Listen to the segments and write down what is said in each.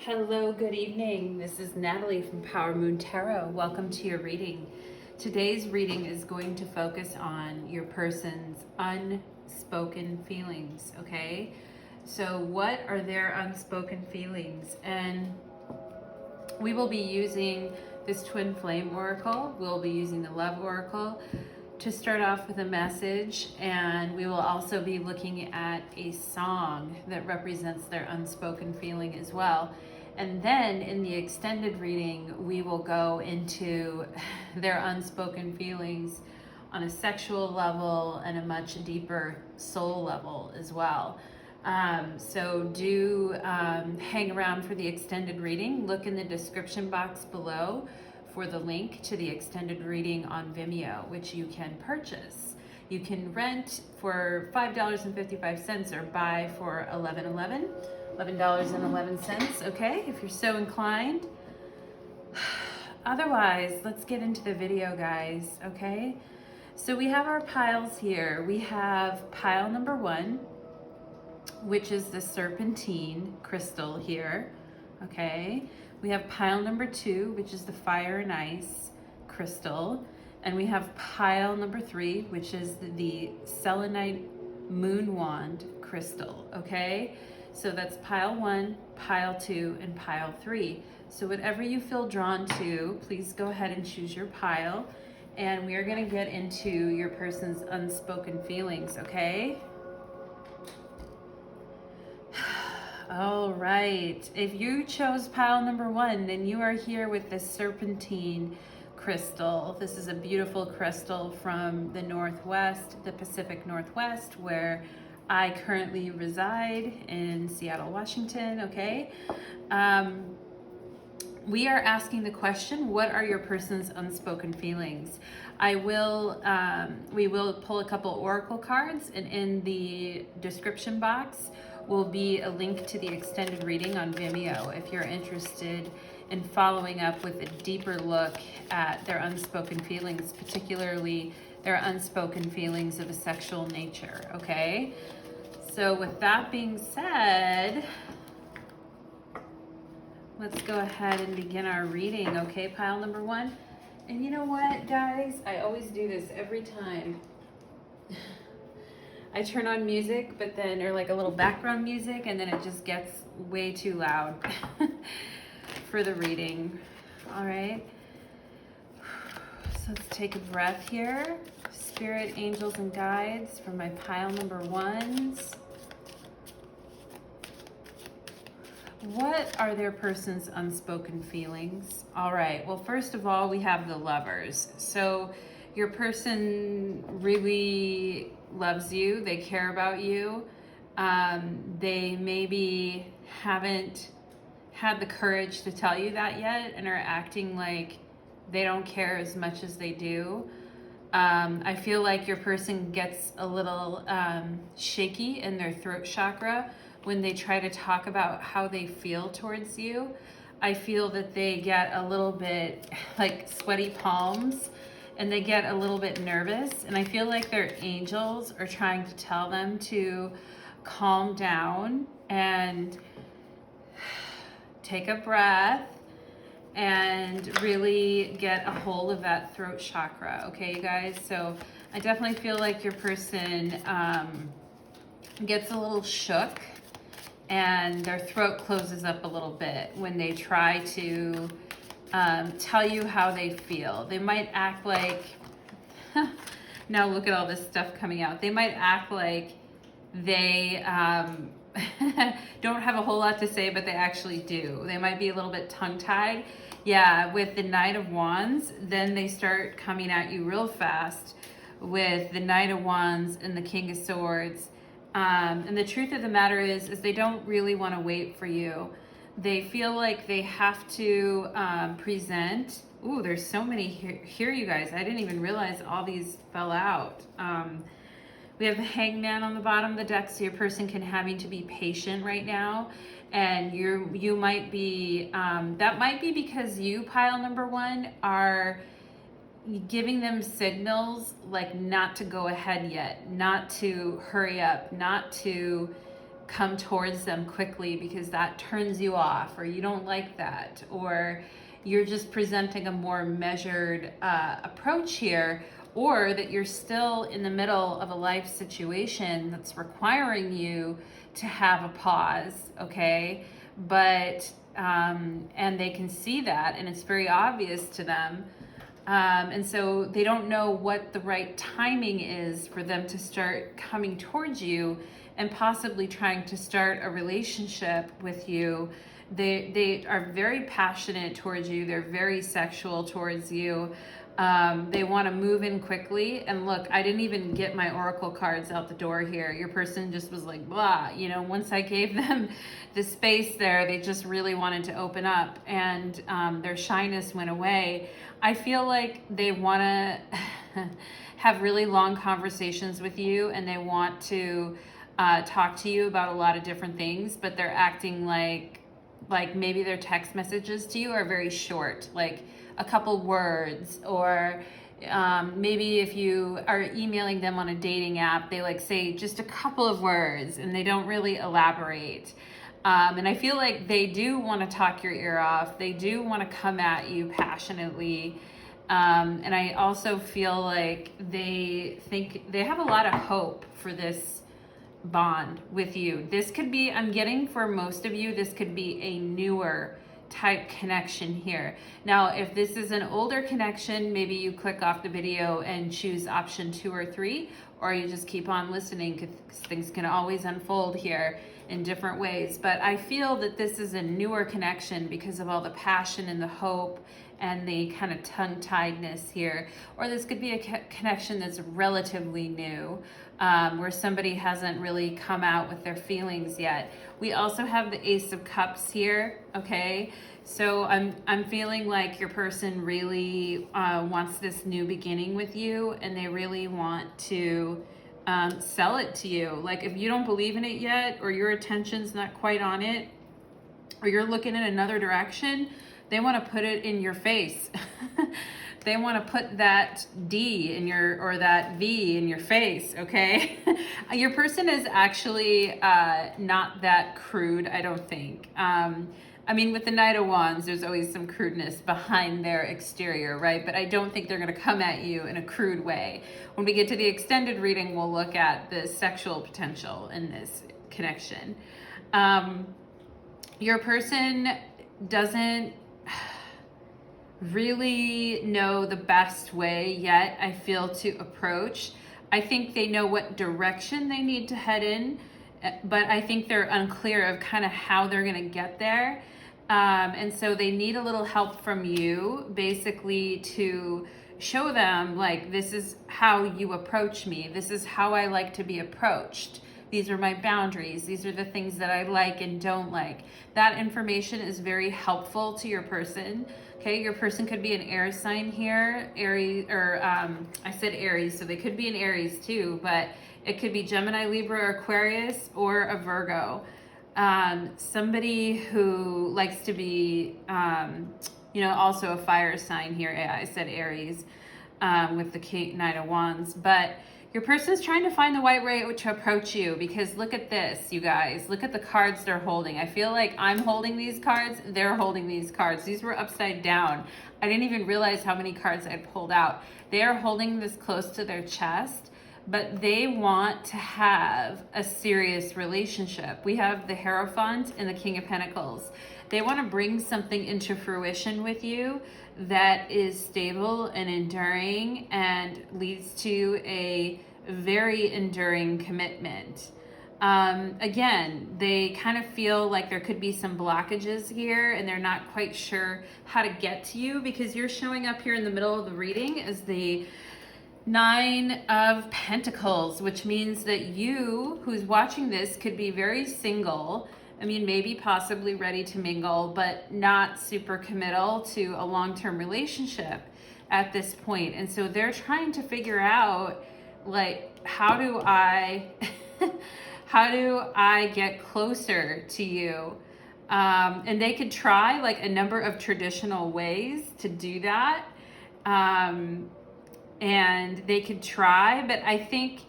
Hello, good evening. This is Natalie from Power Moon Tarot. Welcome to your reading. Today's reading is going to focus on your person's unspoken feelings, okay? So what are their unspoken feelings? And we will be using this Twin Flame Oracle. We'll be using the Love Oracle to start off with a message, and we will also be looking at a song that represents their unspoken feeling as well. And then in the extended reading, we will go into their unspoken feelings on a sexual level and a much deeper soul level as well. So do hang around for the extended reading. Look in the description box below for the link to the extended reading on Vimeo, which you can purchase. You can rent for $5.55 or buy for $11.11, okay, if you're so inclined. Otherwise, let's get into the video, guys, okay? So we have our piles here. We have pile number 1, which is the Serpentine crystal here, okay? We have pile number 2, which is the Fire and Ice crystal. And we have pile number 3, which is the Selenite Moon Wand crystal, okay? So that's pile 1, pile 2, and pile 3. So whatever you feel drawn to, please go ahead and choose your pile. And we are gonna get into your person's unspoken feelings, okay? All right, if you chose pile number 1, then you are here with the Serpentine crystal. This is a beautiful crystal from the Northwest, the Pacific Northwest, where I currently reside in Seattle, Washington, okay? We are asking the question, what are your person's unspoken feelings? We will pull a couple oracle cards, and in the description box will be a link to the extended reading on Vimeo if you're interested in following up with a deeper look at their unspoken feelings, particularly their unspoken feelings of a sexual nature, okay? So with that being said, let's go ahead and begin our reading, okay, pile number 1. And you know what, guys? I always do this every time. I turn on music, but then, or like a little background music, and then it just gets way too loud for the reading. All right. So let's take a breath here. Spirit, angels, and guides for my pile number 1s. What are their person's unspoken feelings? All right, well, first of all, we have the Lovers. So your person really loves you, they care about you. They maybe haven't had the courage to tell you that yet and are acting like they don't care as much as they do. I feel like your person gets a little shaky in their throat chakra when they try to talk about how they feel towards you. I feel that they get a little bit like sweaty palms and they get a little bit nervous, and I feel like their angels are trying to tell them to calm down and take a breath and really get a hold of that throat chakra, okay, you guys? So I definitely feel like your person gets a little shook and their throat closes up a little bit when they try to tell you how they feel. They might act like, now look at all this stuff coming out. They might act like they don't have a whole lot to say, but they actually do. They might be a little bit tongue-tied. Yeah, with the Knight of Wands, then they start coming at you real fast with the Knight of Wands and the King of Swords. And the truth of the matter is they don't really want to wait for you. They feel like they have to present. Ooh, there's so many here, you guys. I didn't even realize all these fell out. We have the Hangman on the bottom of the deck, so your person can having to be patient right now. And you might be, that might be because you, pile number 1, are giving them signals like not to go ahead yet, not to hurry up, not to come towards them quickly because that turns you off, or you don't like that, or you're just presenting a more measured approach here, or that you're still in the middle of a life situation that's requiring you to have a pause, okay? But, and they can see that, and it's very obvious to them. And so they don't know what the right timing is for them to start coming towards you and possibly trying to start a relationship with you. They are very passionate towards you. They're very sexual towards you. They want to move in quickly. And look, I didn't even get my oracle cards out the door here. Your person just was like, blah, you know, once I gave them the space there, they just really wanted to open up, and their shyness went away. I feel like they want to have really long conversations with you, and they want to talk to you about a lot of different things, but they're acting like maybe their text messages to you are very short, like a couple words, or maybe if you are emailing them on a dating app, they like say just a couple of words and they don't really elaborate. And I feel like they do want to talk your ear off. They do want to come at you passionately. And I also feel like they think they have a lot of hope for this bond with you. This could be, I'm getting for most of you, this could be a newer type connection here. Now, if this is an older connection, maybe you click off the video and choose option 2 or 3, or you just keep on listening, because things can always unfold here in different ways. But I feel that this is a newer connection because of all the passion and the hope and the kind of tongue-tiedness here. Or this could be a connection that's relatively new, where somebody hasn't really come out with their feelings yet. We also have the Ace of Cups here, okay? So I'm feeling like your person really wants this new beginning with you, and they really want to sell it to you. Like, if you don't believe in it yet, or your attention's not quite on it, or you're looking in another direction, they want to put it in your face. They want to put that D in your, or that V in your face, okay? Your person is actually not that crude, I don't think. I mean, with the Knight of Wands, there's always some crudeness behind their exterior, right? But I don't think they're going to come at you in a crude way. When we get to the extended reading, we'll look at the sexual potential in this connection. Your person doesn't really know the best way yet, I feel, to approach. I think they know what direction they need to head in, but I think they're unclear of kind of how they're going to get there. And so they need a little help from you, basically, to show them, like, this is how you approach me. This is how I like to be approached. These are my boundaries. These are the things that I like and don't like. That information is very helpful to your person. Okay, your person could be an air sign here, Aries, or I said Aries, so they could be an Aries too, but it could be Gemini, Libra, Aquarius, or a Virgo. Somebody who likes to be, also a fire sign here. Yeah, I said Aries with the Knight of Wands, but your person is trying to find the right way to approach you, because look at this, you guys. Look at the cards they're holding. I feel like I'm holding these cards. They're holding these cards. These were upside down. I didn't even realize how many cards I'd pulled out. They are holding this close to their chest, but they want to have a serious relationship. We have the Hierophant and the King of Pentacles. They want to bring something into fruition with you that is stable and enduring and leads to a very enduring commitment. Again, they kind of feel like there could be some blockages here, and they're not quite sure how to get to you, because you're showing up here in the middle of the reading as the 9 of Pentacles, which means that you, who's watching this, could be very single. I mean, maybe possibly ready to mingle, but not super committal to a long-term relationship at this point. And so they're trying to figure out, like, how do I get closer to you? And they could try like a number of traditional ways to do that. And they could try, but I think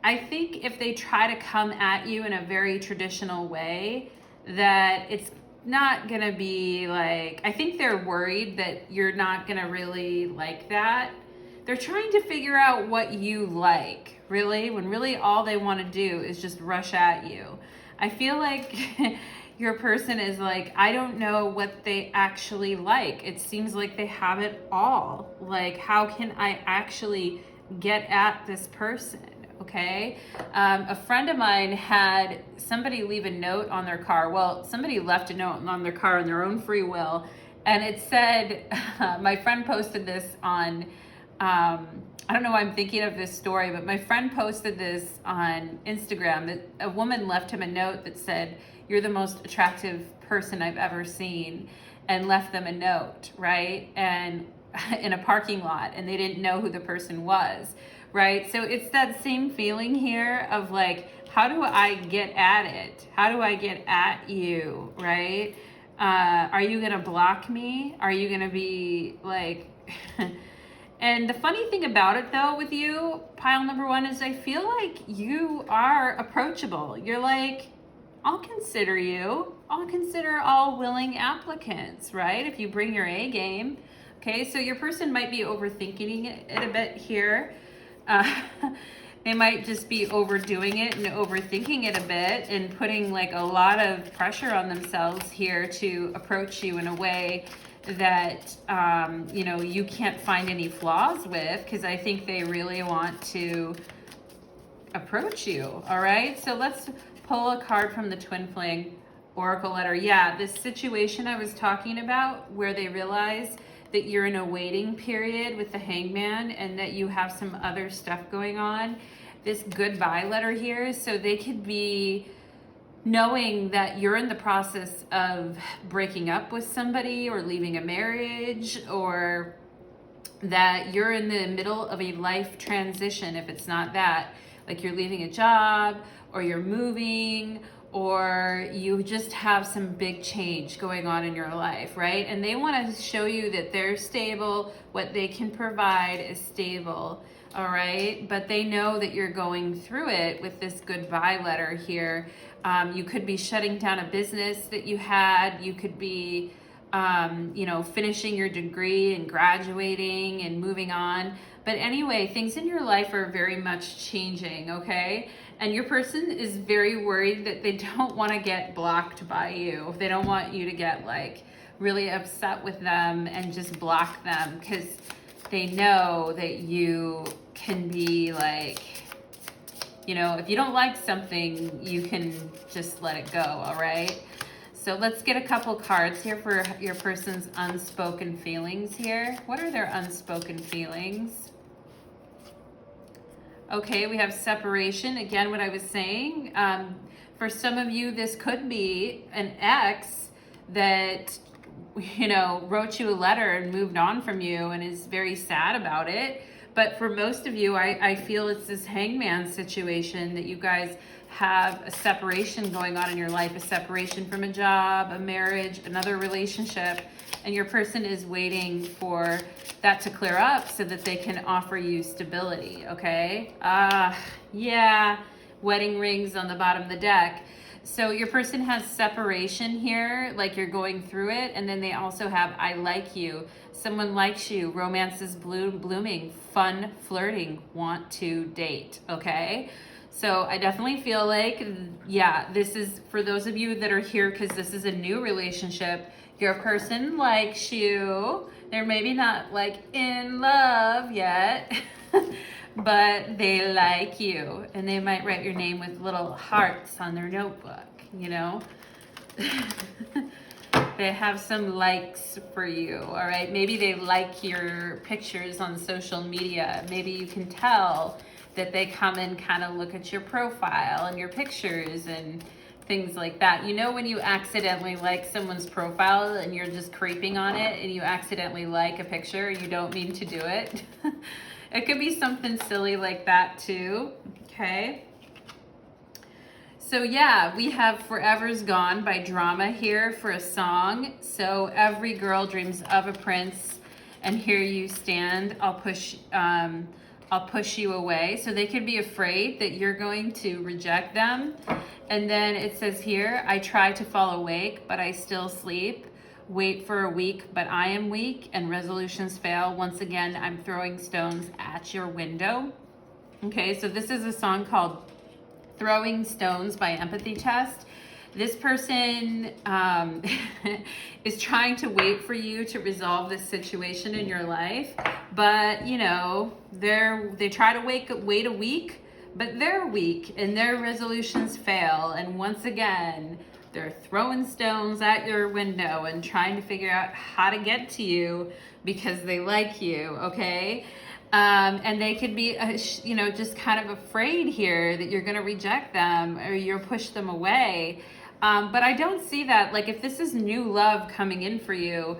I think if they try to come at you in a very traditional way, that it's not gonna be like, I think they're worried that you're not gonna really like that. They're trying to figure out what you like, really, when really all they want to do is just rush at you. I feel like your person is like, I don't know what they actually like. It seems like they have it all. Like, how can I actually get at this person? Okay. A friend of mine had somebody leave a note on their car. Well, somebody left a note on their car on their own free will. And it said, my friend posted this on, I don't know why I'm thinking of this story, but my friend posted this on Instagram that a woman left him a note that said, "You're the most attractive person I've ever seen," and left them a note, right? And in a parking lot, and they didn't know who the person was, right? So it's that same feeling here of like, how do I get at it? How do I get at you, right? Are you gonna block me? Are you gonna be like... And the funny thing about it though with you, pile number one, is I feel like you are approachable. You're like, I'll consider you. I'll consider all willing applicants, right? If you bring your A game. Okay, so your person might be overthinking it a bit here. They might just be overdoing it and overthinking it a bit and putting like a lot of pressure on themselves here to approach you in a way that you know, you can't find any flaws with, because I think they really want to approach you. All right, so let's pull a card from the Twin Flame Oracle letter. Yeah, this situation I was talking about where they realize that you're in a waiting period with the Hangman and that you have some other stuff going on. This goodbye letter here, so they could be knowing that you're in the process of breaking up with somebody or leaving a marriage, or that you're in the middle of a life transition. If it's not that, like you're leaving a job or you're moving, or you just have some big change going on in your life, right? And they want to show you that they're stable, what they can provide is stable, all right? But they know that you're going through it with this goodbye letter here. You could be shutting down a business that you had. You could be, you know, finishing your degree and graduating and moving on. But anyway, things in your life are very much changing, okay? And your person is very worried that they don't want to get blocked by you. They don't want you to get like really upset with them and just block them, because they know that you can be like, you know, if you don't like something, you can just let it go, all right? So let's get a couple cards here for your person's unspoken feelings here. What are their unspoken feelings? Okay, we have separation. Again, what I was saying, for some of you, this could be an ex that, you know, wrote you a letter and moved on from you and is very sad about it. But for most of you, I feel it's this Hangman situation that you guys have a separation going on in your life, a separation from a job, a marriage, another relationship, and your person is waiting for that to clear up so that they can offer you stability, okay? Yeah, wedding rings on the bottom of the deck. So your person has separation here, like you're going through it, and then they also have I like you. Someone likes you, romance is blooming, fun, flirting, want to date, okay? So I definitely feel like, yeah, this is for those of you that are here because this is a new relationship. Your person likes you. They're maybe not like in love yet, but they like you. And they might write your name with little hearts on their notebook, you know? They have some likes for you, all right? Maybe they like your pictures on social media. Maybe you can tell that they come and kind of look at your profile and your pictures and things like that. You know, when you accidentally like someone's profile and you're just creeping on it and you accidentally like a picture, you don't mean to do it. It could be something silly like that too, okay? So yeah, we have Forever's Gone by Drama here for a song. So every girl dreams of a prince, and here you stand. I'll push I'll push you away. So they could be afraid that you're going to reject them. And then it says here, I try to fall awake, but I still sleep. Wait for a week, but I am weak, and resolutions fail. Once again, I'm throwing stones at your window. Okay, so this is a song called Throwing Stones by Empathy Test. This person is trying to wait for you to resolve this situation in your life, but you know, they try to wait a week, but they're weak and their resolutions fail. And once again, they're throwing stones at your window and trying to figure out how to get to you because they like you, okay? And they could be, you know, just kind of afraid here that you're going to reject them or you'll push them away. But I don't see that. Like, if this is new love coming in for you,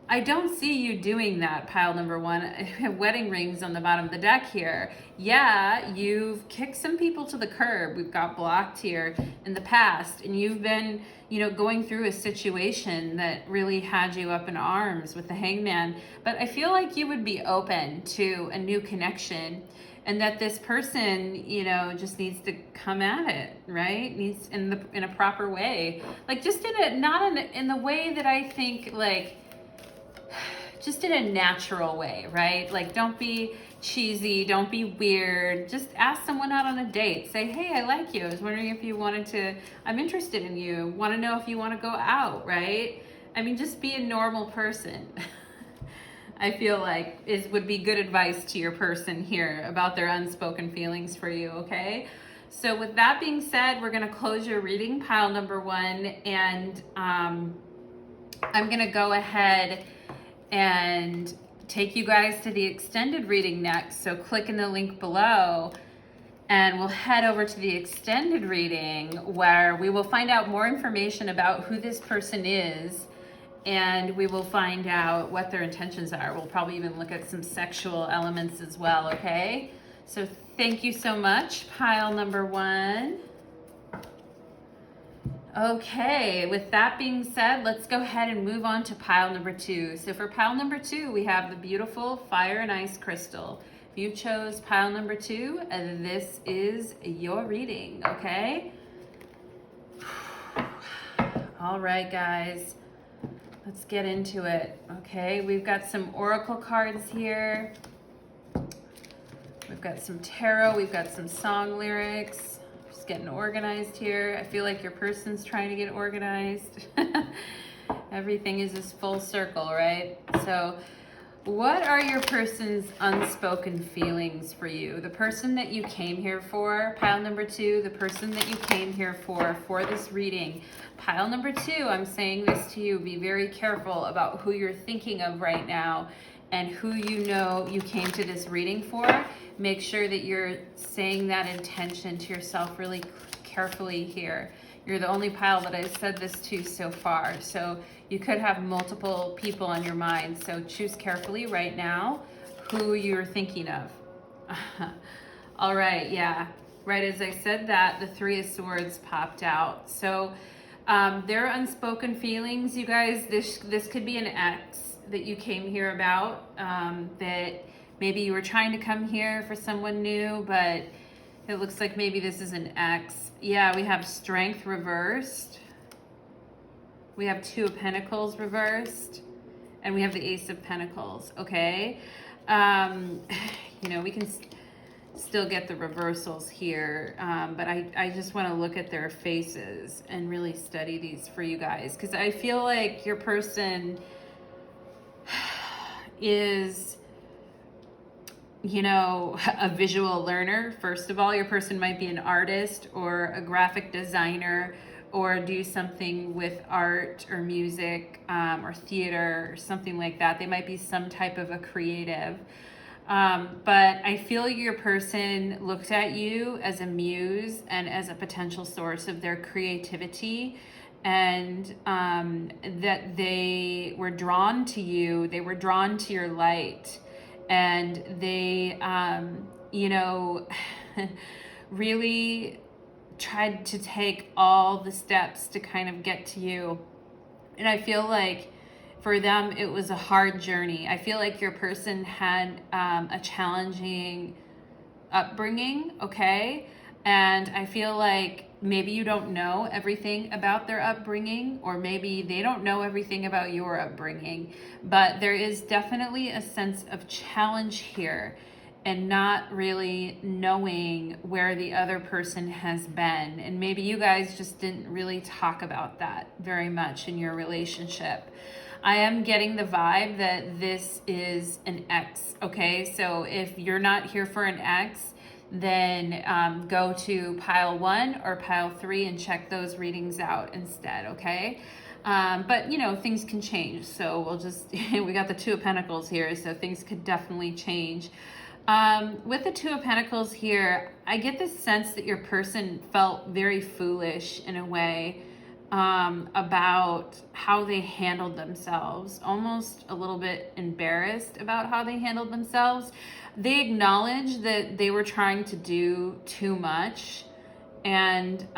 I don't see you doing that, pile number one. Wedding rings on the bottom of the deck here. Yeah, you've kicked some people to the curb. We've got blocked here in the past, and you've been, you know, going through a situation that really had you up in arms with the Hangman. But I feel like you would be open to a new connection, and that this person, you know, just needs to come at it, right? Needs in a proper way, like just not in the way that I think, like, just in a natural way, right? Like, don't be cheesy, don't be weird. Just ask someone out on a date. Say, hey, I like you. I was wondering if you wanted to, I'm interested in you. Want to know if you want to go out, right? I mean, just be a normal person. I feel like would be good advice to your person here about their unspoken feelings for you, okay? So with that being said, we're going to close your reading, pile number one, and I'm going to go ahead and take you guys to the extended reading next. So click in the link below and we'll head over to the extended reading where we will find out more information about who this person is, and we will find out what their intentions are. We'll probably even look at some sexual elements as well, okay? So thank you so much, pile number one. Okay, with that being said, let's go ahead and move on to pile number two. So for pile number two, we have the beautiful Fire and Ice Crystal. If you chose pile number two, this is your reading, okay? All right, guys, let's get into it, okay? We've got some oracle cards here. We've got some tarot, we've got some song lyrics. Getting organized here. I feel like your person's trying to get organized. Everything is this full circle, right? So what are your person's unspoken feelings for you? The person that you came here for, pile number two, the person that you came here for this reading. Pile number two, I'm saying this to you, be very careful about who you're thinking of right now and who you know you came to this reading for. Make sure that you're saying that intention to yourself really carefully here. You're the only pile that I've said this to so far. So you could have multiple people on your mind. So choose carefully right now who you're thinking of. All right, yeah. Right as I said that, the Three of Swords popped out. So their unspoken feelings, you guys, this could be an ex that you came here about, that maybe you were trying to come here for someone new, but it looks like maybe this is an ex. Yeah, we have Strength reversed. We have Two of Pentacles reversed. And we have the Ace of Pentacles, okay? You know, we can still get the reversals here, but I just want to look at their faces and really study these for you guys, because I feel like your person is, you know, a visual learner. First of all, your person might be an artist or a graphic designer or do something with art or music or theater or something like that. They might be some type of a creative. But I feel your person looked at you as a muse and as a potential source of their creativity, and that they were drawn to you. They were drawn to your light, and they, you know, really tried to take all the steps to kind of get to you. And I feel like for them, it was a hard journey. I feel like your person had a challenging upbringing, okay? And I feel like maybe you don't know everything about their upbringing, or maybe they don't know everything about your upbringing, but there is definitely a sense of challenge here and not really knowing where the other person has been. And maybe you guys just didn't really talk about that very much in your relationship. I am getting the vibe that this is an ex, okay? So if you're not here for an ex, then go to pile 1 or pile 3 and check those readings out instead, okay? But you know, things can change. So we'll just, we got the Two of Pentacles here, so things could definitely change. With the Two of Pentacles here, I get this sense that your person felt very foolish in a way about how they handled themselves, almost a little bit embarrassed about how they handled themselves. They acknowledge that they were trying to do too much, and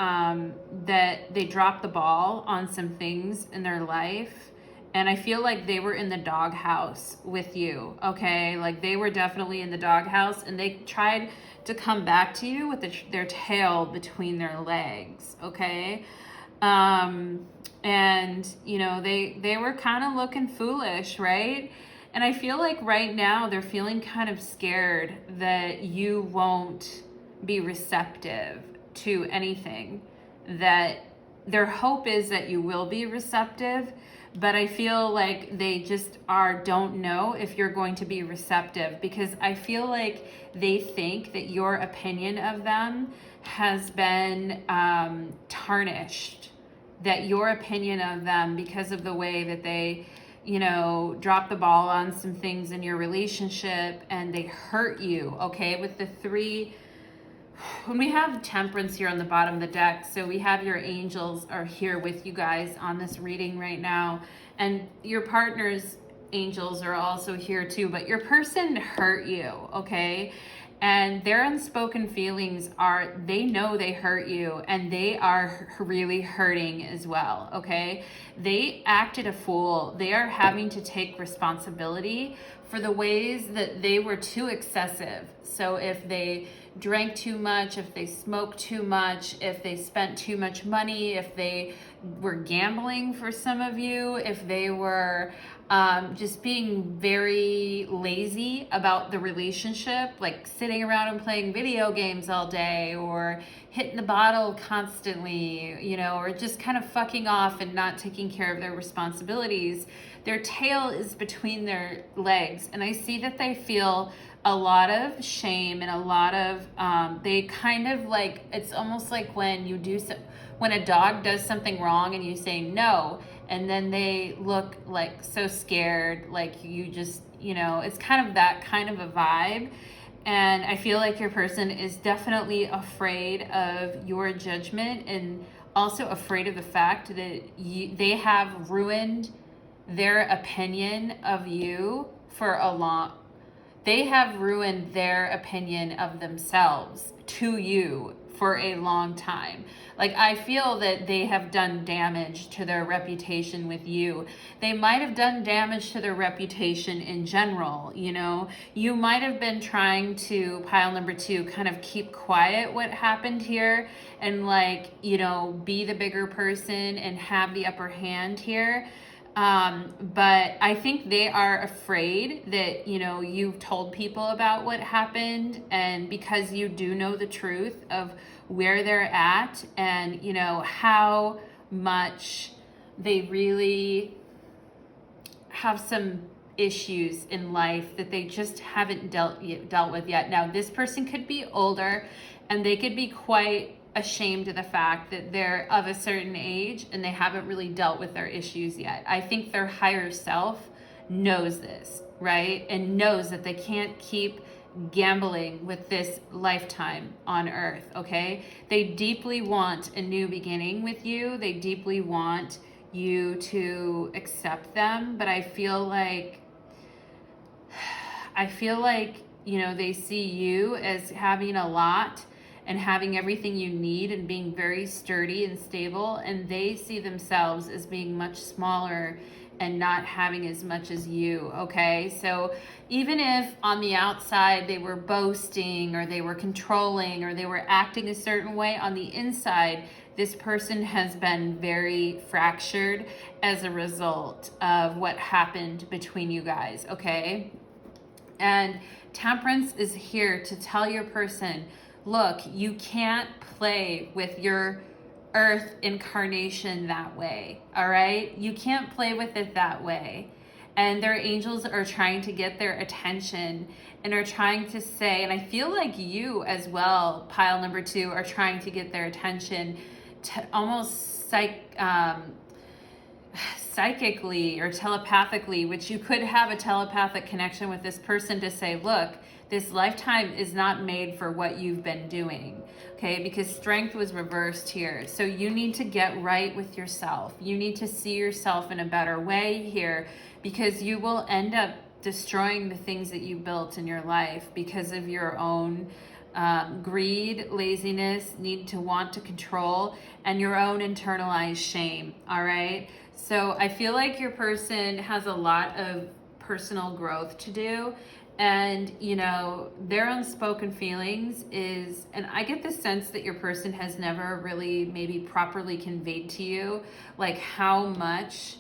that they dropped the ball on some things in their life. And I feel like they were in the doghouse with you, okay? Like they were definitely in the doghouse, and they tried to come back to you with their tail between their legs, okay? And you know, they were kind of looking foolish, right? And I feel like right now they're feeling kind of scared that you won't be receptive to anything. That their hope is that you will be receptive, but I feel like they just don't know if you're going to be receptive, because I feel like they think that your opinion of them has been tarnished, that your opinion of them, because of the way that they, you know, drop the ball on some things in your relationship and they hurt you, okay? With the 3, when we have Temperance here on the bottom of the deck, so we have your angels are here with you guys on this reading right now, and your partner's angels are also here too, but your person hurt you, okay? And their unspoken feelings are, they know they hurt you, and they are really hurting as well, okay? They acted a fool. They are having to take responsibility for the ways that they were too excessive. So if they drank too much, if they smoked too much, if they spent too much money, if they were gambling for some of you, if they were just being very lazy about the relationship, like sitting around and playing video games all day, or hitting the bottle constantly, you know, or just kind of fucking off and not taking care of their responsibilities. Their tail is between their legs, and I see that they feel a lot of shame and a lot of they kind of like, it's almost like when you do when a dog does something wrong and you say no, and then they look like so scared, like you just, you know, it's kind of that kind of a vibe. And I feel like your person is definitely afraid of your judgment, and also afraid of the fact that they have ruined their opinion of you for a long, they have ruined their opinion of themselves to you for a long time. Like, I feel that they have done damage to their reputation with you. They might have done damage to their reputation in general, you know. You might have been trying to, pile number 2, kind of keep quiet what happened here, and like, you know, be the bigger person and have the upper hand here. But I think they are afraid that, you know, you've told people about what happened, and because you do know the truth of where they're at, and, you know, how much they really have some issues in life that they just haven't dealt with yet. Now, this person could be older, and they could be quite ashamed of the fact that they're of a certain age and they haven't really dealt with their issues yet. I think their higher self knows this, right? And knows that they can't keep gambling with this lifetime on earth, okay? They deeply want a new beginning with you. They deeply want you to accept them, but I feel like, you know, they see you as having a lot and having everything you need and being very sturdy and stable, and they see themselves as being much smaller and not having as much as you, okay? So even if on the outside they were boasting or they were controlling or they were acting a certain way, on the inside, this person has been very fractured as a result of what happened between you guys, okay? And Temperance is here to tell your person, look, you can't play with your earth incarnation that way, all right? You can't play with it that way. And their angels are trying to get their attention and are trying to say, and I feel like you as well, pile number 2, are trying to get their attention to almost psychically or telepathically, which you could have a telepathic connection with this person to say, look, this lifetime is not made for what you've been doing, okay? Because strength was reversed here. So you need to get right with yourself. You need to see yourself in a better way here, because you will end up destroying the things that you built in your life because of your own greed, laziness, need to want to control, and your own internalized shame, all right? So I feel like your person has a lot of personal growth to do, and you know, their unspoken feelings is, and I get the sense that your person has never really maybe properly conveyed to you like how much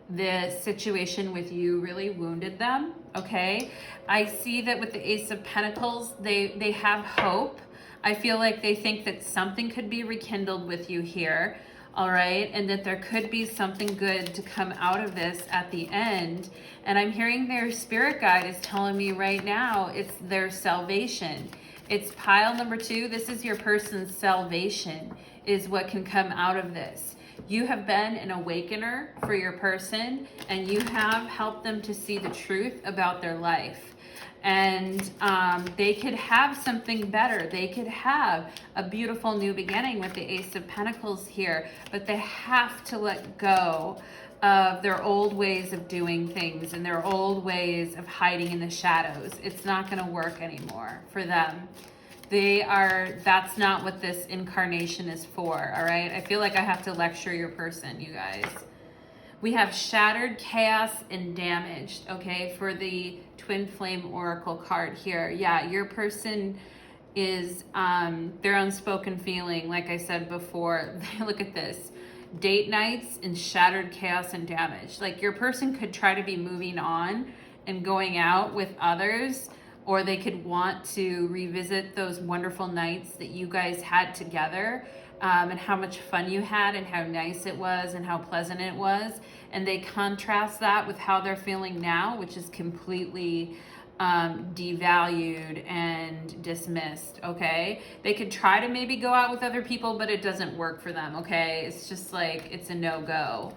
the situation with you really wounded them, okay? I see that with the Ace of Pentacles, they have hope. I feel like they think that something could be rekindled with you here, all right? And that there could be something good to come out of this at the end. And I'm hearing their spirit guide is telling me right now it's their salvation. It's pile number 2. This is your person's salvation is what can come out of this. You have been an awakener for your person, and you have helped them to see the truth about their life. And they could have something better. They could have a beautiful new beginning with the Ace of Pentacles here, but they have to let go of their old ways of doing things and their old ways of hiding in the shadows. It's not going to work anymore for them. That's not what this incarnation is for, all right? I feel like I have to lecture your person, you guys. We have shattered, chaos, and damaged, okay, for the Twin Flame Oracle card here. Yeah, your person is their unspoken feeling, like I said before. Look at this. Date nights and shattered, chaos, and damage. Like your person could try to be moving on and going out with others, or they could want to revisit those wonderful nights that you guys had together, and how much fun you had and how nice it was and how pleasant it was. And they contrast that with how they're feeling now, which is completely devalued and dismissed, okay? They could try to maybe go out with other people, but it doesn't work for them, okay? It's just like, it's a no-go.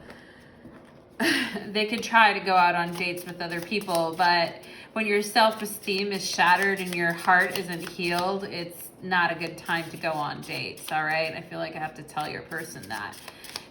They could try to go out on dates with other people, but when your self-esteem is shattered and your heart isn't healed, it's not a good time to go on dates, all right? I feel like I have to tell your person that.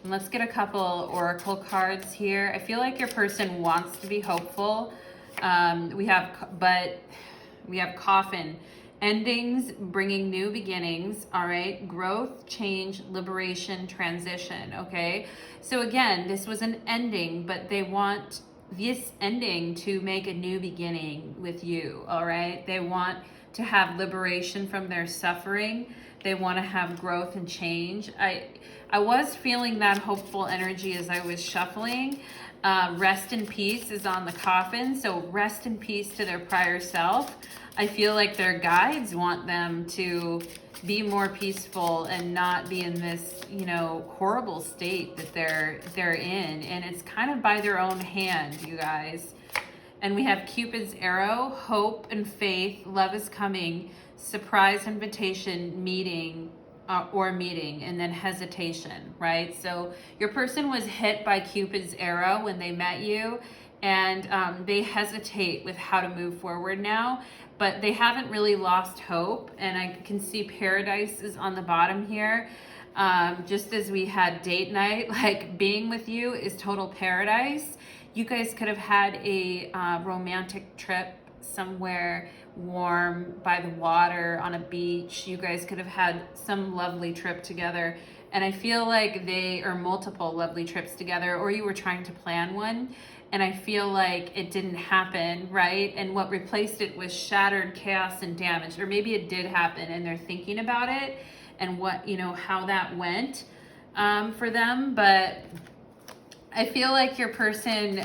And let's get a couple oracle cards here. I feel like your person wants to be hopeful. We have coffin. Endings, bringing new beginnings, all right? Growth, change, liberation, transition, okay? So again, this was an ending, but they want this ending to make a new beginning with you, all right? They want to have liberation from their suffering. They want to have growth and change. I was feeling that hopeful energy as I was shuffling. Rest in peace is on the coffin, so rest in peace to their prior self. I feel like their guides want them to be more peaceful and not be in this, you know, horrible state that they're in. And it's kind of by their own hand, you guys. And we have Cupid's arrow, hope and faith, love is coming, surprise invitation, meeting, and then hesitation, right? So your person was hit by Cupid's arrow when they met you, and they hesitate with how to move forward now, but they haven't really lost hope. And I can see paradise is on the bottom here. Just as we had date night, like being with you is total paradise. You guys could have had a romantic trip somewhere warm by the water on a beach. You guys could have had some lovely trip together, And I feel like they are multiple lovely trips together, or you were trying to plan one. And I feel like it didn't happen, right? And what replaced it was shattered chaos and damage. Or maybe it did happen and they're thinking about it and what, how that went for them. But I feel like your person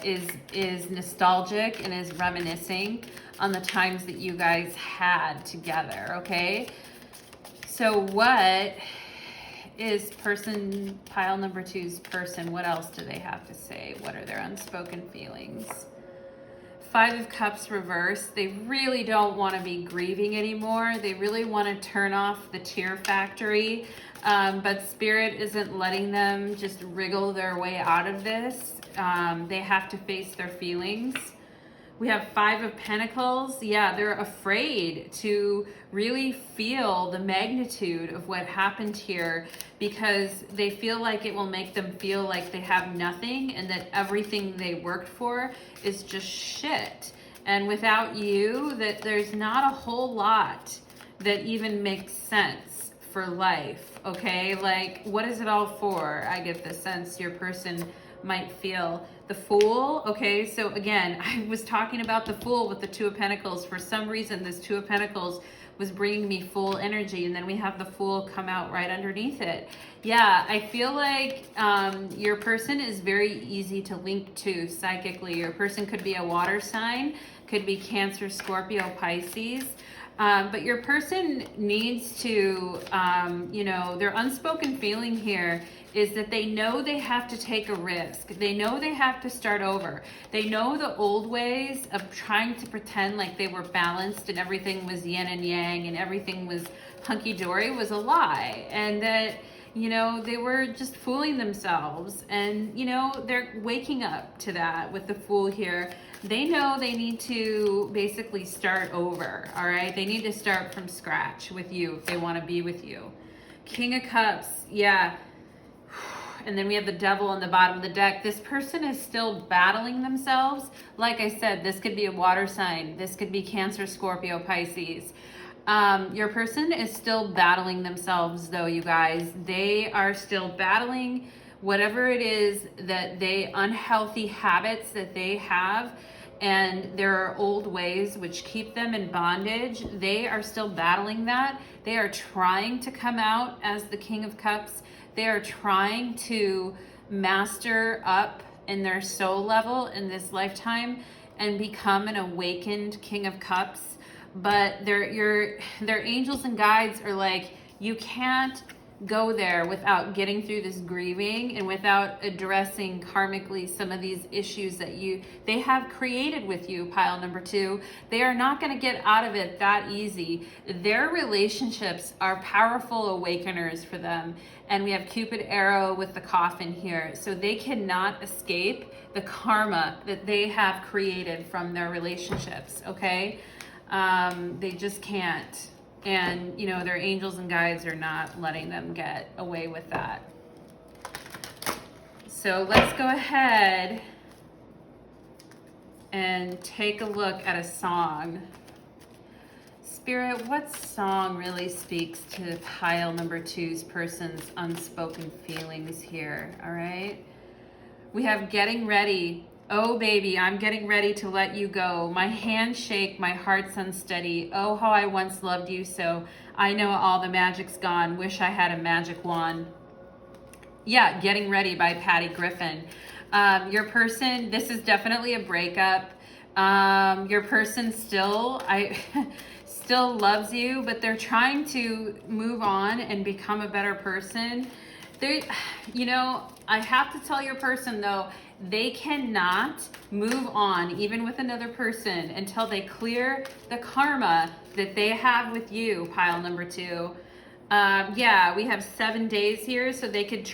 is nostalgic and is reminiscing on the times that you guys had together, okay? So what is person, pile number 2's person, what else do they have to say? What are their unspoken feelings? 5 of Cups reverse. They really don't want to be grieving anymore. They really want to turn off the tear factory, but Spirit isn't letting them just wriggle their way out of this. They have to face their feelings. We have 5 of Pentacles. Yeah, they're afraid to really feel the magnitude of what happened here because they feel like it will make them feel like they have nothing and that everything they worked for is just shit. And without you, that there's not a whole lot that even makes sense for life, okay? Like, what is it all for? I get the sense your person might feel. The Fool, okay, so again, I was talking about the Fool with the 2 of Pentacles. For some reason, this 2 of Pentacles was bringing me Fool energy, and then we have the Fool come out right underneath it. Yeah, I feel like your person is very easy to link to psychically. Your person could be a water sign, could be Cancer, Scorpio, Pisces. But your person needs to, their unspoken feeling here is that they know they have to take a risk. They know they have to start over. They know the old ways of trying to pretend like they were balanced and everything was yin and yang and everything was hunky-dory was a lie. And that, they were just fooling themselves. And, they're waking up to that with the Fool here. They know they need to basically start over, all right? They need to start from scratch with you if they want to be with you. King of Cups, yeah. And then we have the Devil on the bottom of the deck. This person is still battling themselves. Like I said, this could be a water sign. This could be Cancer, Scorpio, Pisces. Your person is still battling themselves though, you guys. They are still battling whatever it is that unhealthy habits that they have, and there are old ways which keep them in bondage. They are still battling that. They are trying to come out as the King of Cups. They are trying to master up in their soul level in this lifetime and become an awakened King of Cups. But their angels and guides are like, you can't go there without getting through this grieving and without addressing karmically some of these issues that they have created with you, pile number 2. They are not going to get out of it that easy. Their relationships are powerful awakeners for them. And we have Cupid arrow with the coffin here. So they cannot escape the karma that they have created from their relationships, okay? They just can't. And, their angels and guides are not letting them get away with that. So let's go ahead and take a look at a song. Spirit, what song really speaks to pile number 2's person's unspoken feelings here, all right? We have Getting Ready. Oh, baby, I'm getting ready to let you go. My hands shake, my heart's unsteady. Oh, how I once loved you so. I know all the magic's gone. Wish I had a magic wand. Yeah, Getting Ready by Patty Griffin. Your person, this is definitely a breakup. Your person still loves you, but they're trying to move on and become a better person. I have to tell your person though, they cannot move on even with another person until they clear the karma that they have with you, pile number 2. Yeah, we have 7 days here, so they could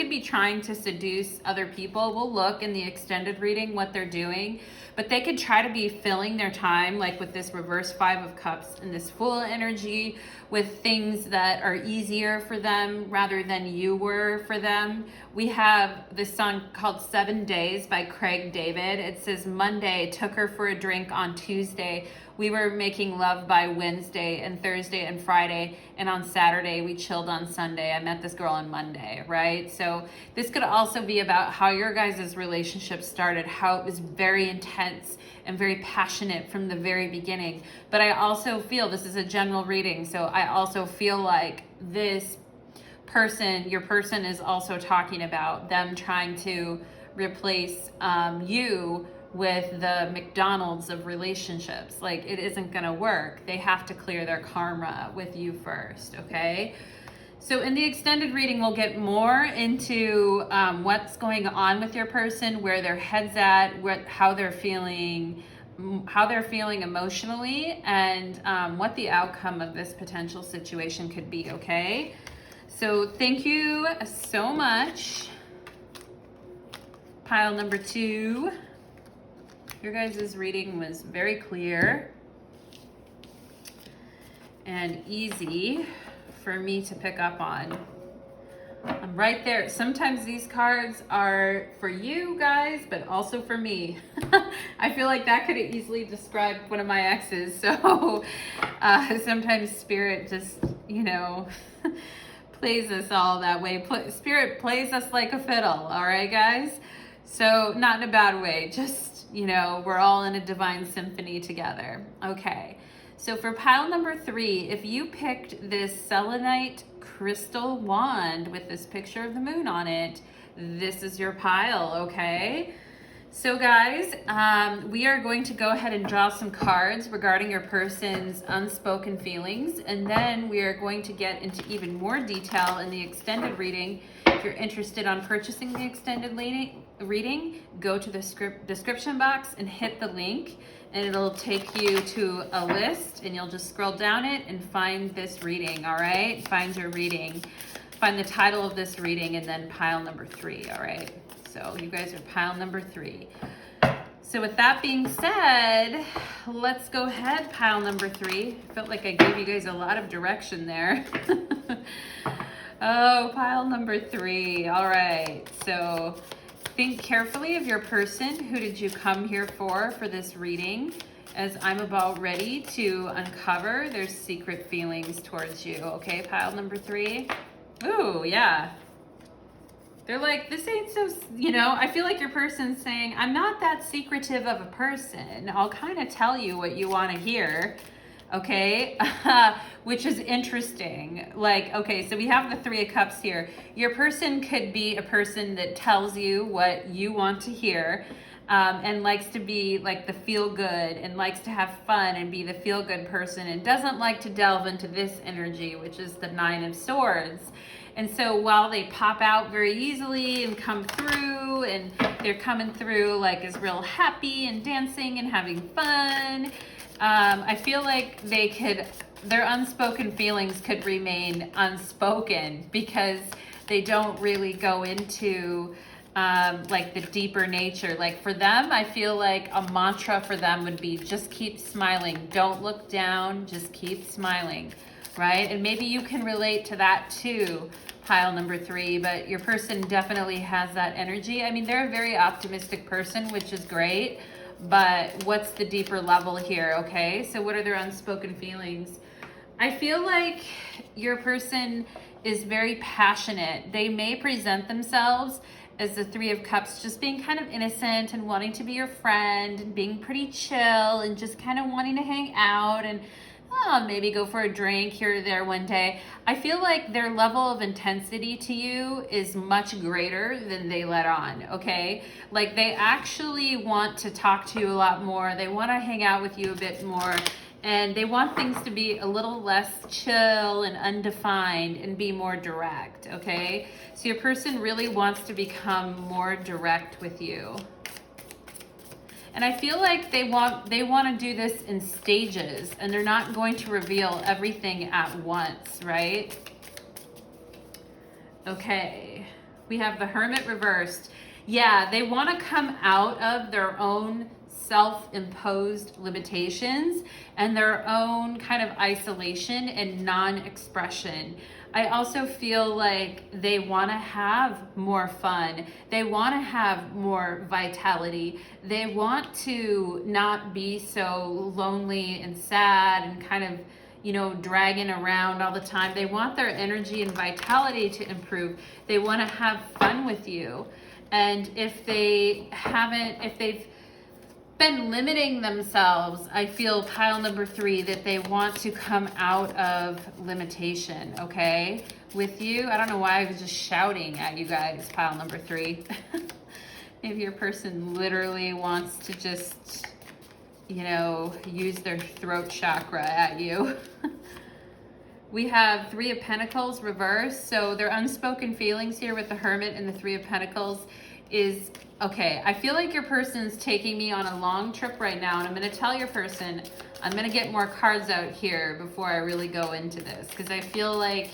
be trying to seduce other people. We'll look in the extended reading what they're doing, but they could try to be filling their time, like with this reverse 5 of Cups and this Fool energy, with things that are easier for them rather than you were for them. We have this song called 7 Days by Craig David. It says, Monday, took her for a drink on Tuesday. We were making love by Wednesday and Thursday and Friday, and on Saturday Saturday, we chilled on Sunday, I met this girl on Monday, right? So this could also be about how your guys' relationship started, how it was very intense and very passionate from the very beginning. But I also feel, this is a general reading, so I also feel like this person, your person, is also talking about them trying to replace you with the McDonald's of relationships. Like, it isn't gonna work. They have to clear their karma with you first, okay? So in the extended reading, we'll get more into what's going on with your person, where their head's at, how they're feeling emotionally, and what the outcome of this potential situation could be, okay? So thank you so much. Pile number 2. Your guys' reading was very clear and easy for me to pick up on. I'm right there. Sometimes these cards are for you guys, but also for me. I feel like that could have easily described one of my exes. So sometimes Spirit just, plays us all that way. Spirit plays us like a fiddle, all right, guys? So not in a bad way, just, we're all in a divine symphony together. Okay, so for pile number 3, if you picked this Selenite crystal wand with this picture of the moon on it, this is your pile, okay? So guys, we are going to go ahead and draw some cards regarding your person's unspoken feelings, and then we are going to get into even more detail in the extended reading. If you're interested on purchasing the extended reading, go to the description box and hit the link, and it'll take you to a list, and you'll just scroll down it and find this reading, all right? Find your reading. Find the title of this reading, and then pile number 3, all right? So you guys are pile number 3. So with that being said, let's go ahead, pile number 3. Felt like I gave you guys a lot of direction there. Oh, pile number 3. All right. So think carefully of your person. Who did you come here for this reading? As I'm about ready to uncover their secret feelings towards you. Okay, pile number 3. Ooh, yeah. They're like, this ain't so, I feel like your person's saying, I'm not that secretive of a person. I'll kind of tell you what you want to hear, okay? Which is interesting. Like, okay, so we have the 3 of Cups here. Your person could be a person that tells you what you want to hear, and likes to be like the feel-good, and likes to have fun and be the feel-good person, and doesn't like to delve into this energy, which is the 9 of Swords. And so while they pop out very easily and come through, and they're coming through like is real happy and dancing and having fun, I feel like their unspoken feelings could remain unspoken, because they don't really go into like the deeper nature. Like for them, I feel like a mantra for them would be just keep smiling. Don't look down, just keep smiling, right? And maybe you can relate to that too, pile number 3, but your person definitely has that energy. I mean, they're a very optimistic person, which is great, but what's the deeper level here, okay? So what are their unspoken feelings? I feel like your person is very passionate. They may present themselves as the 3 of Cups, just being kind of innocent and wanting to be your friend and being pretty chill and just kind of wanting to hang out and maybe go for a drink here or there one day. I feel like their level of intensity to you is much greater than they let on, okay? Like they actually want to talk to you a lot more. They want to hang out with you a bit more, and they want things to be a little less chill and undefined and be more direct, okay? So your person really wants to become more direct with you. And I feel like they want to do this in stages, and they're not going to reveal everything at once, right? Okay, we have the Hermit reversed. Yeah, they want to come out of their own self-imposed limitations and their own kind of isolation and non-expression. I also feel like they want to have more fun. They want to have more vitality. They want to not be so lonely and sad and kind of, you know, dragging around all the time. They want their energy and vitality to improve. They want to have fun with you. And if they've been limiting themselves, I feel pile number 3, that they want to come out of limitation, okay, with you. I don't know why I was just shouting at you guys, pile number 3. Maybe your person literally wants to just, you know, use their throat chakra at you. We have 3 of Pentacles reversed. So their unspoken feelings here with the Hermit and the 3 of Pentacles is, okay, I feel like your person's taking me on a long trip right now, and I'm going to tell your person, I'm going to get more cards out here before I really go into this, because I feel like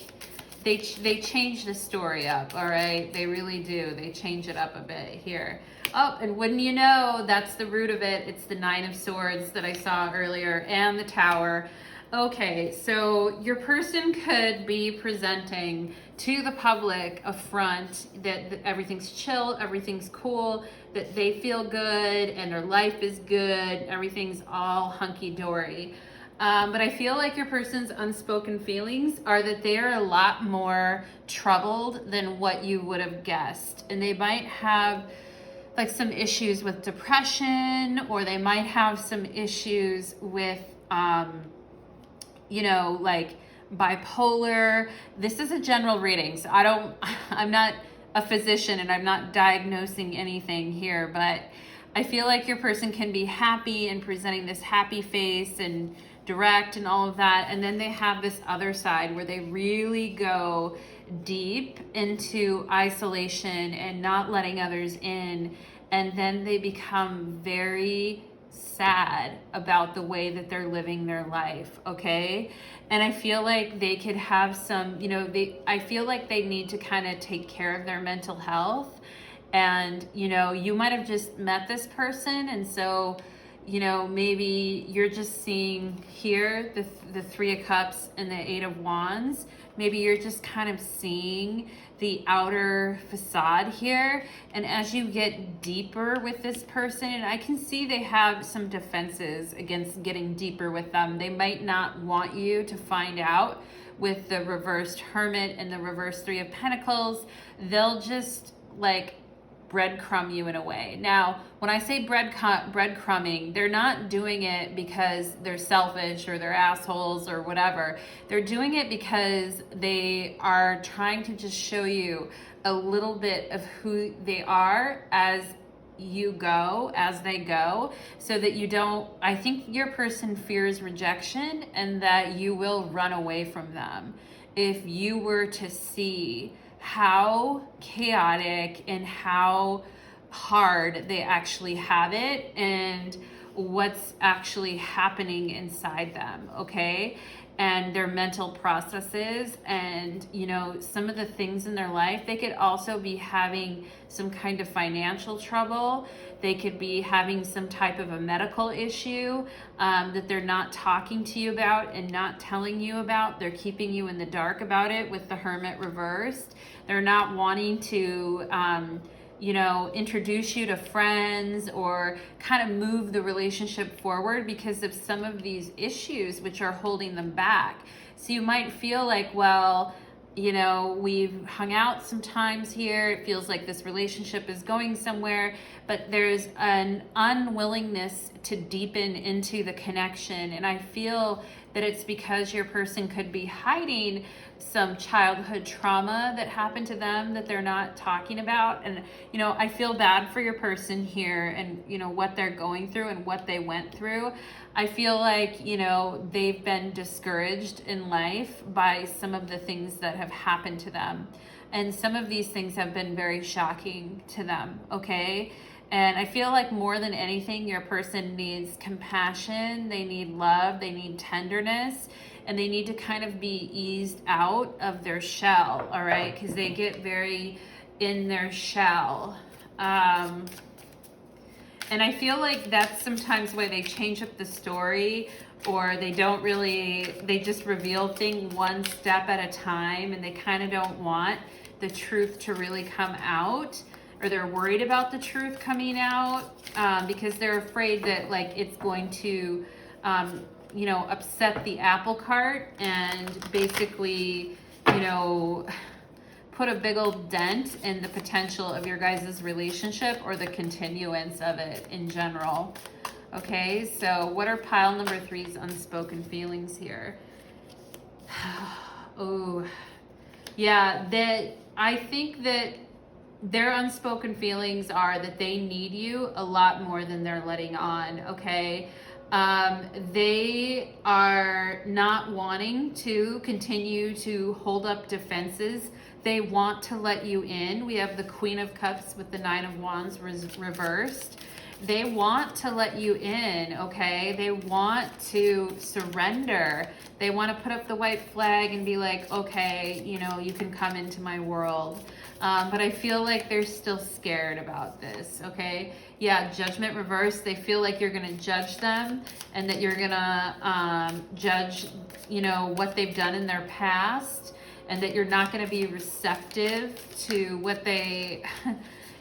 they change the story up, all right? They really do. They change it up a bit here. Oh, and wouldn't you know, that's the root of it. It's the 9 of Swords that I saw earlier, and the Tower. Okay, so your person could be presenting to the public a front that everything's chill, everything's cool, that they feel good and their life is good, everything's all hunky-dory. But I feel like your person's unspoken feelings are that they are a lot more troubled than what you would have guessed. And they might have like some issues with depression, or they might have some issues with, you know, like bipolar. This is a general reading, so I'm not a physician and I'm not diagnosing anything here, but I feel like your person can be happy and presenting this happy face and direct and all of that, and then they have this other side where they really go deep into isolation and not letting others in, and then they become very sad about the way that they're living their life, okay? And I feel like they could have some, you know, I feel like they need to kind of take care of their mental health. And, you know, you might have just met this person, and so, you know, maybe you're just seeing here the 3 of Cups and the 8 of Wands. Maybe you're just kind of seeing the outer facade here. And as you get deeper with this person, and I can see they have some defenses against getting deeper with them. They might not want you to find out with the reversed Hermit and the reversed 3 of Pentacles. They'll just like breadcrumb you in a way. Now, when I say breadcrumbing, they're not doing it because they're selfish or they're assholes or whatever. They're doing it because they are trying to just show you a little bit of who they are as they go, so that you don't, I think your person fears rejection and that you will run away from them if you were to see how chaotic and how hard they actually have it and what's actually happening inside them, okay? And their mental processes, and, you know, some of the things in their life. They could also be having some kind of financial trouble. They could be having some type of a medical issue that they're not talking to you about and not telling you about. They're keeping you in the dark about it with the Hermit reversed. They're not wanting to, you know, introduce you to friends or kind of move the relationship forward because of some of these issues which are holding them back. So you might feel like, well, you know, we've hung out sometimes here. It feels like this relationship is going somewhere, but there's an unwillingness to deepen into the connection. And I feel that it's because your person could be hiding some childhood trauma that happened to them that they're not talking about. And, you know, I feel bad for your person here and, you know, what they're going through and what they went through. I feel like, you know, they've been discouraged in life by some of the things that have happened to them. And some of these things have been very shocking to them, okay? And I feel like more than anything, your person needs compassion, they need love, they need tenderness, and they need to kind of be eased out of their shell, all right? Because they get very in their shell. And I feel like that's sometimes why they change up the story, or they don't really, they just reveal things one step at a time, and they kind of don't want the truth to really come out, or they're worried about the truth coming out because they're afraid that like it's going to you know, upset the apple cart and basically, you know, put a big old dent in the potential of your guys' relationship or the continuance of it in general. Okay, so what are pile number 3's unspoken feelings here? Oh, yeah, that I think that their unspoken feelings are that they need you a lot more than they're letting on, okay? They are not wanting to continue to hold up defenses. They want to let you in. We have the Queen of Cups with the Nine of Wands reversed. They want to let you in, okay? They want to surrender. They want to put up the white flag and be like, okay, you know, you can come into my world. But I feel like they're still scared about this, okay? Yeah, Judgment reversed. They feel like you're going to judge them and that you're going to judge, you know, what they've done in their past, and that you're not going to be receptive to what they...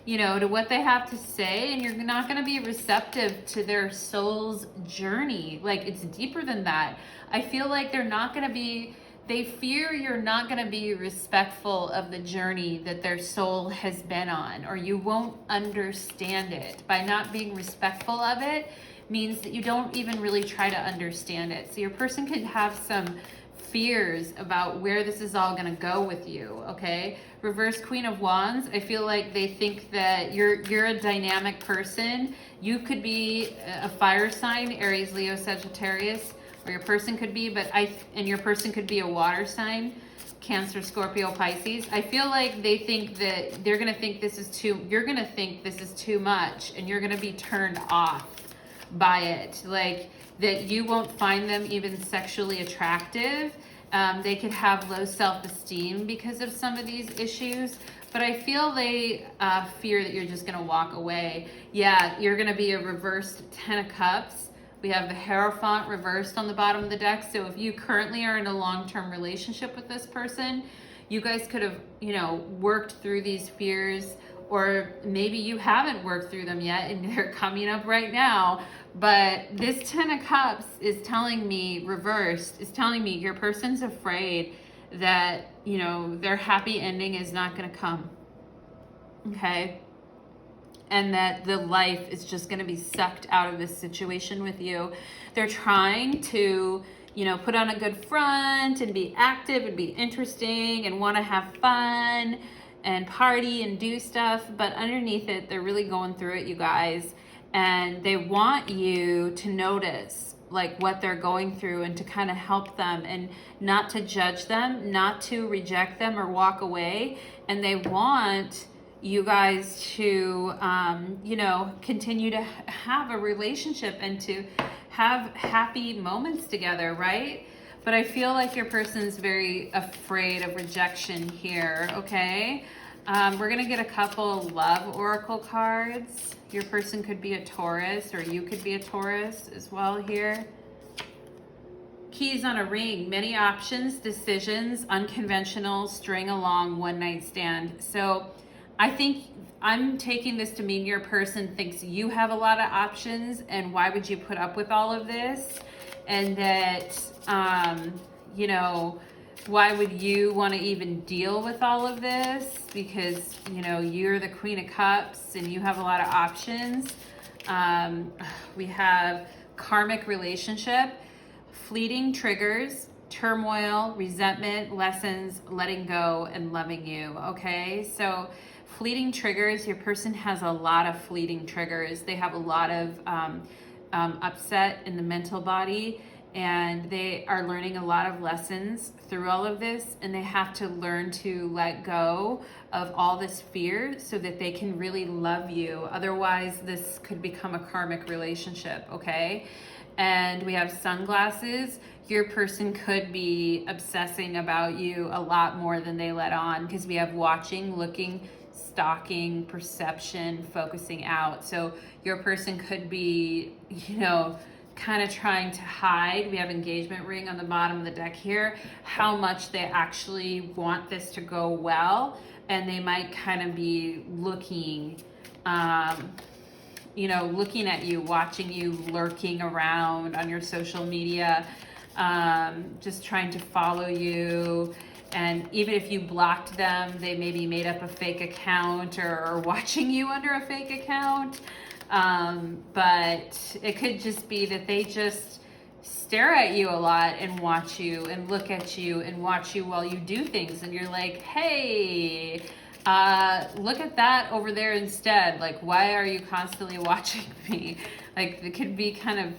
you know, to what they have to say, and you're not going to be receptive to their soul's journey. Like, it's deeper than that. I feel like they're not going to be, they fear you're not going to be respectful of the journey that their soul has been on, or you won't understand it. By not being respectful of it means that you don't even really try to understand it. So your person could have some fears about where this is all going to go with you, okay? Reverse Queen of Wands, I feel like they think that you're a dynamic person. You could be a fire sign, Aries, Leo, Sagittarius, or your person could be, and your person could be a water sign, Cancer, Scorpio, Pisces. I feel like they think that they're going to think this is you're going to think this is too much, and you're going to be turned off by it. Like, that you won't find them even sexually attractive. They could have low self-esteem because of some of these issues, but I feel they fear that you're just going to walk away. Yeah, you're going to be a reversed 10 of Cups. We have the Hierophant reversed on the bottom of the deck. So if you currently are in a long-term relationship with this person, you guys could have, you know, worked through these fears, or maybe you haven't worked through them yet and they're coming up right now. But this 10 of Cups is telling me, reversed, is telling me your person's afraid that, you know, their happy ending is not going to come. Okay? And that the life is just going to be sucked out of this situation with you. They're trying to, you know, put on a good front and be active and be interesting and want to have fun and party and do stuff, but underneath it, they're really going through it, you guys. And they want you to notice like what they're going through and to kind of help them and not to judge them, not to reject them or walk away. And they want you guys to, you know, continue to have a relationship and to have happy moments together, right? But I feel like your person's very afraid of rejection here, okay? We're going to get a couple love oracle cards. Your person could be a Taurus, or you could be a Taurus as well here. Keys on a ring, many options, decisions, unconventional, string along, one night stand. So I think I'm taking this to mean your person thinks you have a lot of options, and why would you put up with all of this? And that, you know, why would you want to even deal with all of this? Because, you know, you're the Queen of Cups and you have a lot of options. We have karmic relationship, fleeting triggers, turmoil, resentment, lessons, letting go, and loving you, okay? So fleeting triggers, your person has a lot of fleeting triggers. They have a lot of upset in the mental body, and they are learning a lot of lessons through all of this, and they have to learn to let go of all this fear so that they can really love you. Otherwise, this could become a karmic relationship, okay? And we have sunglasses. Your person could be obsessing about you a lot more than they let on, because we have watching, looking, stalking, perception, focusing out. So your person could be, you know, kind of trying to hide. We have engagement ring on the bottom of the deck here, how much they actually want this to go well, and they might kind of be looking you know, looking at you, watching you, lurking around on your social media, just trying to follow you. And even if you blocked them, they maybe made up a fake account or watching you under a fake account. But it could just be that they just stare at you a lot and watch you and look at you and watch you while you do things. And you're like, hey, look at that over there instead. Like, why are you constantly watching me? Like, it could be kind of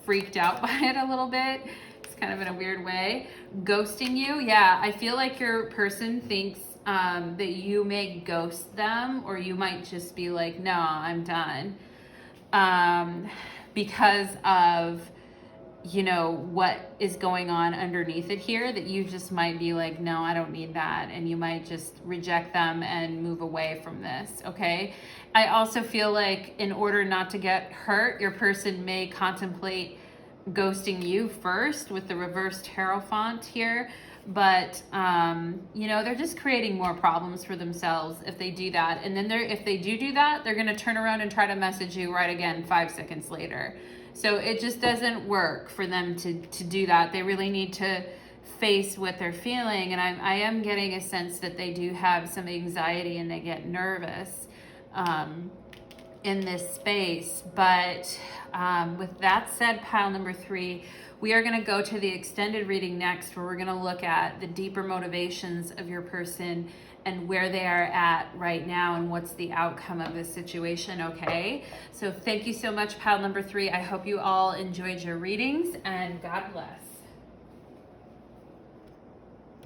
freaked out by it a little bit. It's kind of in a weird way. Ghosting you. Yeah, I feel like your person thinks that you may ghost them, or you might just be like, no, I'm done. Because of, you know, what is going on underneath it here, that you just might be like, no, I don't need that. And you might just reject them and move away from this. Okay. I also feel like in order not to get hurt, your person may contemplate ghosting you first with the reverse tarot font here. But, you know, they're just creating more problems for themselves if they do that. And then if they do that, they're going to turn around and try to message you right again 5 seconds later. So it just doesn't work for them to do that. They really need to face what they're feeling. And I am getting a sense that they do have some anxiety and they get nervous in this space. But with that said, pile number 3, we are going to go to the extended reading next, where we're going to look at the deeper motivations of your person and where they are at right now and what's the outcome of this situation. Okay, so thank you so much, pile number 3. I hope you all enjoyed your readings, and God bless.